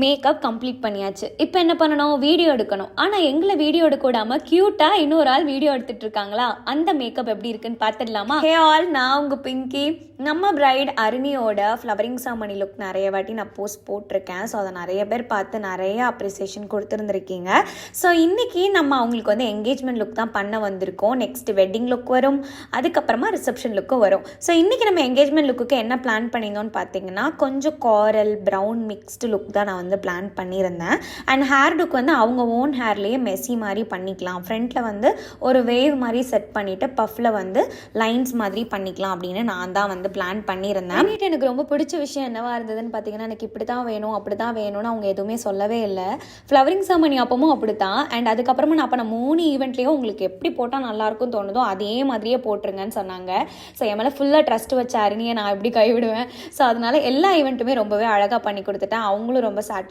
Makeup complete பண்ணியாச்சு. இப்போ என்ன பண்ணணும்? வீடியோ எடுக்கணும். ஆனால் எங்களை வீடியோ எடுக்க விடாமல் க்யூட்டாக இன்னொரு ஆள் வீடியோ எடுத்துட்டு இருக்காங்களா? அந்த மேக்கப் எப்படி இருக்குன்னு பார்த்துடலாமா? ஹே ஆல், நான் உங்கள் பிங்கி. நம்ம பிரைட் அருணியோட ஃப்ளவரிங் சாமணி லுக் நிறைய வாட்டி நான் போஸ்ட் போட்டிருக்கேன். ஸோ அதை நிறைய பேர் பார்த்து நிறைய அப்ரிசியேஷன் கொடுத்துருந்துருக்கீங்க. ஸோ இன்றைக்கி நம்ம அவங்களுக்கு வந்து என்கேஜ்மெண்ட் லுக் தான் பண்ண வந்திருக்கோம். நெக்ஸ்ட் வெட்டிங் லுக் வரும், அதுக்கப்புறமா ரிசப்ஷன் லுக்கும் வரும். ஸோ இன்றைக்கி நம்ம என்கேஜ்மெண்ட் லுக்குக்கு என்ன பிளான் பண்ணியிருந்தோன்னு பார்த்தீங்கன்னா, கொஞ்சம் காரல் ப்ரௌன் மிக்ஸ்டு லுக் தான் நான் வந்து பிளான் பண்ணியிருந்தேன். அண்ட் ஹேர் லுக் வந்து அவங்க ஓன் ஹேர்லேயே மெஸ்ஸி மாதிரி பண்ணிக்கலாம். ஃப்ரண்ட்டில் வந்து ஒரு வேவ் மாதிரி செட் பண்ணிவிட்டு பஃப்பில் வந்து லைன்ஸ் மாதிரி பண்ணிக்கலாம் அப்படின்னு நான் தான் வந்து பிளான் பண்ணியிருந்தேன். எனக்கு ரொம்ப பிடிச்ச விஷயம் என்னவா இருந்ததுன்னு பார்த்தீங்கன்னா, எனக்கு இப்படி தான் வேணும் அப்படி தான் வேணும்னு அவங்க எதுவுமே சொல்லவே இல்லை. ஃப்ளவரிங் சாமணி அப்பவும் அப்படி தான். அண்ட் அதுக்கப்புறமா நான் 3 ஈவெண்ட்லேயும் உங்களுக்கு எப்படி போட்டால் நல்லாயிருக்கும் தோணுதோ அதே மாதிரியே போட்டுருங்கன்னு சொன்னாங்க. ஸோ என் மேலே ஃபுல்லாக ட்ரஸ்ட் வச்ச அருணியை நான் எப்படி கைவிடுவேன். ஸோ அதனால எல்லா ஈவெண்ட்டுமே ரொம்பவே அழகாக பண்ணி கொடுத்துட்டேன். அவங்களும் ரொம்ப